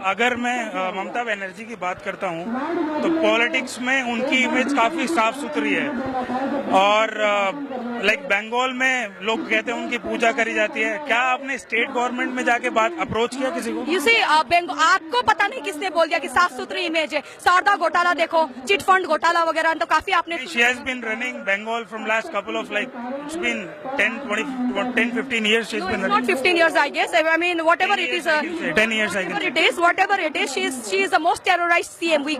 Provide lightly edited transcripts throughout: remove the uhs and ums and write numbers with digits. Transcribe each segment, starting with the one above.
अगर मैं ममता बनर्जी की बात करता हूं तो पॉलिटिक्स में उनकी इमेज काफी साफ सुथरी है और लाइक बंगाल में लोग कहते हैं उनकी पूजा करी जाती है। क्या आपने स्टेट गवर्नमेंट में जाके बात अप्रोच किया किसी को? यू सी आपको पता नहीं किसने बोल दिया कि साफ सुथरी इमेज है। शारदा घोटाला देखो, चिट फंड घोटाला वगैरह, तो काफी आपने she has been running Bengal from last couple of like it's been 10-15 years she's been not 15 years I guess. I mean whatever it is 10 years I guess. whatever it is she is the most terrorized CM we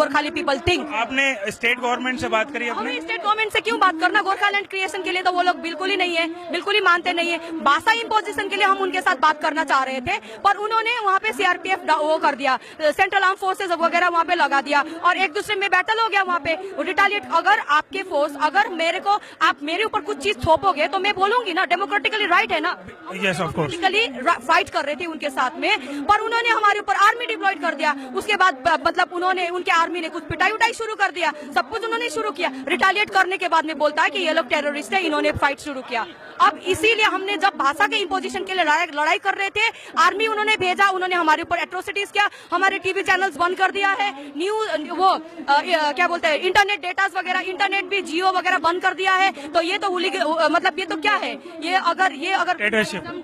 Gorkhali people think. आपने state government से बात करी अपने? हमें state government से क्यों बात करना? गोरखालैंड क्रिएशन के लिए तो वो लोग बिल्कुल ही नहीं है, बिल्कुल ही मानते नहीं है। भाषा इम्पोजिशन के लिए हम उनके साथ बात करना चाह रहे थे, पर उन्होंने वहाँ पे सीआरपीएफ वो कर दिया, सेंट्रल आर्म फोर्सेज वगैरह वहाँ पे लगा दिया और एक दूसरे में बैटल हो गया वहाँ पे रिटालिएट। अगर आपके फोर्स अगर मेरे को आप मेरे ऊपर कुछ चीज थोपोगे तो मैं बोलूंगी ना, डेमोक्रेटिकली राइट है ना। Yes of course. फाइट कर रहे थे उनके साथ में, पर उन्होंने हमारे ऊपर आर्मी डिप्लॉयड कर दिया। उसके बाद मतलब उन्होंने उनके आर्मी ने कुछ पिटाई उटाई शुरू कर दिया, सब कुछ उन्होंने शुरू किया। रिटालिएट करने के बाद में बोलता है कि ये लोग टेररिस्ट है, इन्होंने फाइट शुरू किया। अब इसीलिए हमने जब भाषा के इम्पोजिशन के लिए लड़ाई कर रहे थे, आर्मी उन्होंने भेजा, उन्होंने हमारे ऊपर एट्रोसिटीज किया, हमारे टीवी चैनल्स बंद कर दिया है, न्यूज वो क्या बोलते हैं इंटरनेट डेटास वगैरह, इंटरनेट भी जियो वगैरह बंद कर दिया है। तो ये तो मतलब ये तो क्या है? ये अगर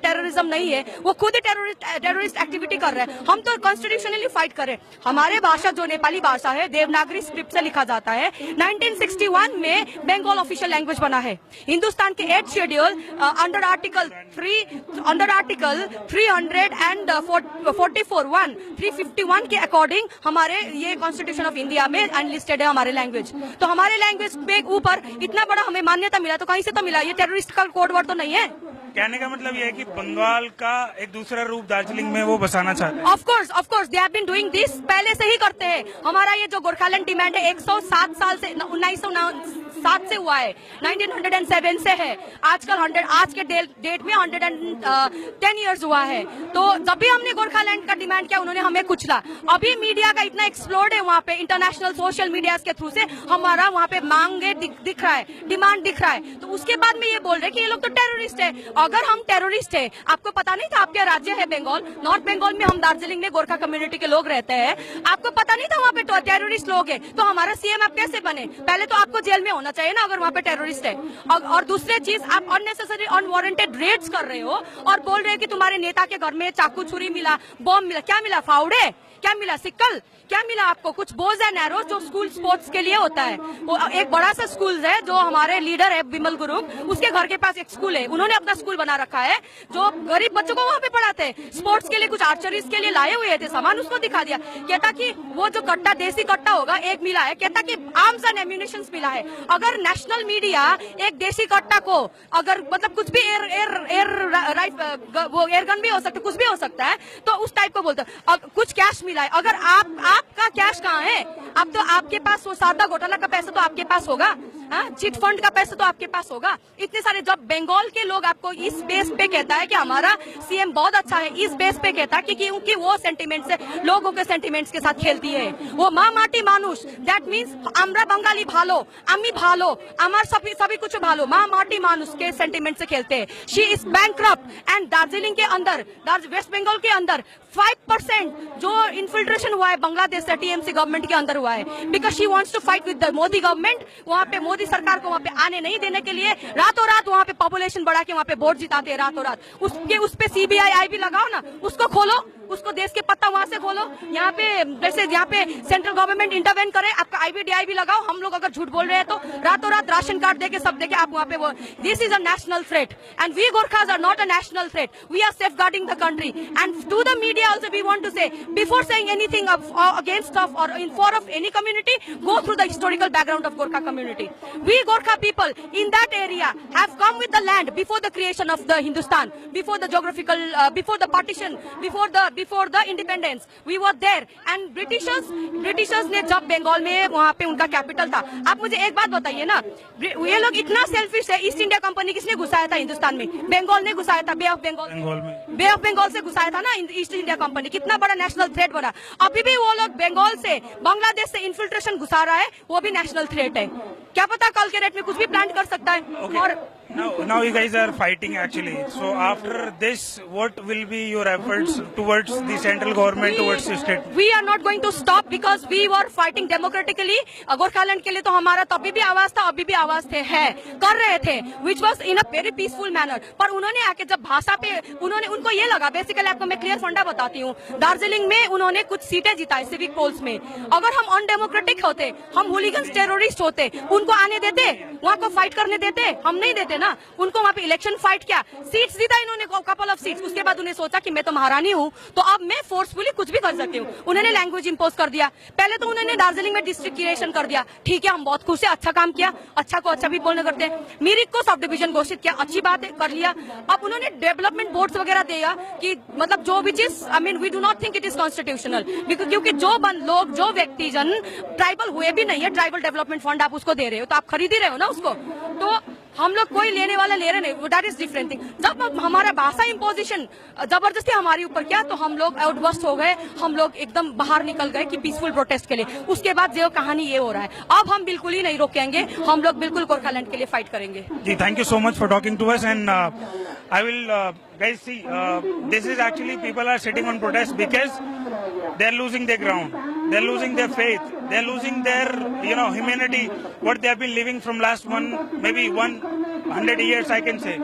टेररिज्म नहीं है, वो खुद ही टेररिस्ट एक्टिविटी कर रहे हैं। हम तो कॉन्स्टिट्यूशनली फाइट कर रहे हैं। हमारे भाषा जो नेपाली भाषा है देवनागरी स्क्रिप्ट से लिखा जाता है। 1961 में बंगाल ऑफिशियल लैंग्वेज बना है। हिंदुस्तान के 8th शेड्यूल अंडर आर्टिकल 351 के अकॉर्डिंग हमारे ये कॉन्स्टिट्यूशन ऑफ इंडिया में अनलिस्टेड है हमारे लैंग्वेज। तो हमारे लैंग्वेज के ऊपर इतना बड़ा हमें मान्यता मिला तो कहीं से तो मिला, ये टेररिस्ट का कोड वर्ड तो नहीं है। कहने का मतलब ये है कि बंगाल का एक दूसरा रूप दार्जिलिंग में वो बसाना चाहते हैं। Of course they have been doing this, पहले से ही करते हैं। हमारा ये जो गोरखालैंड डिमांड है 107 साल से 1907 से हुआ है, 1907 से है। आजकल आज के डेट में 110 इयर्स हुआ है। तो जब भी हमने गोरखालैंड का डिमांड किया उन्होंने हमें कुचला। अभी मीडिया का इतना एक्सप्लोर्ड है वहाँ पे, इंटरनेशनल सोशल मीडिया के थ्रू से हमारा वहाँ पे मांगे दिख रहा है, डिमांड दिख रहा है। तो उसके बाद में ये बोल रहे कि ये लोग तो टेररिस्ट है। अगर हम टेररिस्ट है, आपको पता नहीं था आपका राज्य है बंगाल, नॉर्थ बंगाल में हम दार्जिलिंग में गोरखा कम्युनिटी के लोग रहते हैं, आपको पता नहीं था वहाँ पे टेररिस्ट लोग है, तो हमारा सीएम आप कैसे बने? पहले तो आपको जेल में होना चाहिए ना अगर वहाँ पे टेररिस्ट है। और दूसरी चीज, आप अननेसेसरी अनवारंटेड रेड्स कर रहे हो और बोल रहे हो कि तुम्हारे नेता के घर में चाकू छुरी मिला, बॉम्ब मिला। क्या मिला? फावड़े? क्या मिला? सिक्कल? क्या मिला आपको? कुछ बोज एंड एरोस जो स्कूल स्पोर्ट्स के लिए होता है। वो एक बड़ा सा स्कूल है जो हमारे लीडर है बिमल गुरु, उसके घर के पास एक स्कूल है, उन्होंने अपना स्कूल बना रखा है जो गरीब बच्चों को वहाँ पे पढ़ाते हैं। स्पोर्ट्स के लिए कुछ आर्चरीज के लिए लाए हुए थे सामान, उसको दिखा दिया। कहता कि वो जो कट्टा देसी कट्टा होगा एक मिला है, कहता कि आर्म्स एंड एम्यूनिशन मिला है। अगर नेशनल मीडिया एक देसी कट्टा को अगर मतलब कुछ भी वो एयर गन भी हो सकता है, कुछ भी हो सकता है, तो उस टाइप को बोलते हैं। कुछ कैश मिला है, अगर आपका कैश कहाँ है? अब तो आपके पास वो शारदा घोटाला का पैसा तो आपके पास होगा, चिट फंड का पैसा तो आपके पास होगा। इतने सारे जब बंगाल के लोग आपको इस बेस पे कहता है कि हमारा सीएम बहुत अच्छा है, इस बेस पे कहता है क्योंकि वो सेंटिमेंट से लोगों के सेंटिमेंट्स के साथ खेलती है। वो माँ माटी मानुष, दैट मीन्स আমরা बंगाली भालो, আমি ভালো, আমার सभी कुछ भालो, माँ माटी मानुष के सेंटिमेंट से खेलते हैं। She is bankrupt and Darjeeling के अंदर, वेस्ट बंगाल के अंदर 5% जो इन्फिल्ट्रेशन हुआ है बांग्लादेश से टीएमसी गवर्नमेंट के अंदर हुआ है, because she wants to fight with the Modi government. वहाँ पे मोदी सरकार को वहाँ पे आने नहीं देने के लिए रातों रात वहाँ पे पॉपुलेशन बढ़ा के वहाँ पे वोट जिताते हैं रातों रात। उस पे सीबीआई भी लगाओ ना, उसको खोलो, उसको देश के पत्ता वहाँ से खोलो। यहाँ पे जैसे यहाँ पे सेंट्रल गवर्नमेंट इंटरवेन करे, आपका आईबीडीआई भी लगाओ। हम लोग अगर झूठ बोल रहे हैं तो रातों रात राशन कार्ड देके सब देके आप वहाँ पे वो, this is a national threat and we Gorkhas are not a national threat, we are safeguarding the country. And to the media also we want to say, before saying anything against or in favor of any community, go through the historical background of Gorkha community. We Gorkha people in that area have come with the land before the creation of the Hindustan, before the geographical, before the partition, before the independence. We were there and Britishers ने जब बंगाल में वहाँ पे उनका capital था। आप मुझे एक बात बताइए ना, ये लोग इतना सेल्फिश है। ईस्ट इंडिया कंपनी किसने घुसाया था हिंदुस्तान में? बंगाल ने घुसाया था, बे ऑफ बंगाल से घुसाया था ना ईस्ट इंडिया कंपनी। कितना बड़ा नेशनल थ्रेट बना। अभी भी वो लोग बंगाल से, बांग्लादेश से इन्फिल्ट्रेशन घुसा रहा है, वो भी नेशनल थ्रेट है। क्या पता कल के डेट में कुछ भी प्लान कर सकता है। और Now you guys are fighting actually. So after this, what will be your efforts towards the central government, towards the state? We are not going to stop because we were fighting democratically. Gorkhaland के लिए तो हमारा तभी भी आवाज था, अभी भी आवाज थे, है कर रहे थे, which was in a very peaceful manner. पर उन्होंने आके जब भाषा पे उनको ये लगा, बेसिकली आपको मैं क्लियर फंडा बताती हूँ, दार्जिलिंग में उन्होंने कुछ सीटें जिताई सिविक पोल्स में. अगर हम अनडेमोक्रेटिक होते, हम हुलिगन्स टेररिस्ट होते, उनको आने देते, वहाँ को फाइट करने देते? हम नहीं देते ना. उनको वहाँ पे इलेक्शन फाइट किया, सीट्स जीता इन्होंने, कपल ऑफ सीट्स. उसके बाद उन्हें सोचा कि मैं तो महारानी हूँ, तो अब मैं फोर्सफुली कुछ भी कर सकती हूँ. उन्होंने लैंग्वेज इंपोज कर दिया. पहले तो उन्होंने दार्जिलिंग में डिस्ट्रिक्ट क्रिएशन कर दिया. ठीक है, हम बहुत खुश है, अच्छा काम किया, अच्छा को अच्छा भी बोलने करते हैं. मिरिक को सब डिवीजन घोषित किया, अच्छी बात है, कर लिया. अब उन्होंने डेवलपमेंट बोर्ड्स वगैरह दिया कि मतलब जो भी चीज, I mean we do not think it is constitutional, क्योंकि जो लोग, जो व्यक्ति जन ट्राइबल हुए भी नहीं है, ट्राइबल डेवलपमेंट फंड आप उसको दे रहे हो, तो आप खरीद ही रहे हो ना उसको. तो हम लोग कोई लेने वाला ले रहे नहीं, दैट इज डिफरेंट थिंग. जब हमारा भाषा इम्पोजिशन जबरदस्ती हमारे ऊपर किया तो हम लोग आउटबर्स्ट हो गए, हम लोग एकदम बाहर निकल गए कि पीसफुल प्रोटेस्ट के लिए. उसके बाद जो कहानी ये हो रहा है, अब हम बिल्कुल ही नहीं रोकेंगे, हम लोग बिल्कुल गोरखालैंड के लिए फाइट करेंगे. जी, thank you so much for talking to us, and I will guys see, this is actually people are sitting on protest because they're losing their ground, they're losing their faith, they're losing their humanity, what they have been living from last maybe 100 years, I can say.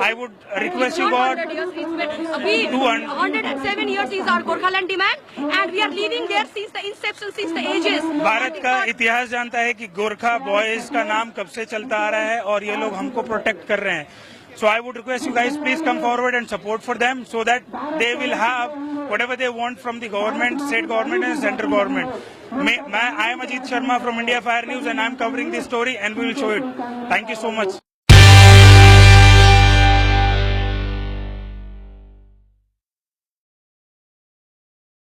I would request you God, 107 years is our Gorkhaland demand, and we are living there since the inception, since the ages. Bharat का इतिहास जानता है कि Gorkha boys का नाम कब से चलता आ रहा है और ये लोग हमको प्रोटेक्ट कर रहे हैं. So I would request you guys, please come forward and support for them so that they will have whatever they want from the government, state government and central government. I am Ajit Sharma from India Fire News, and I am covering this story and we will show it. Thank you so much.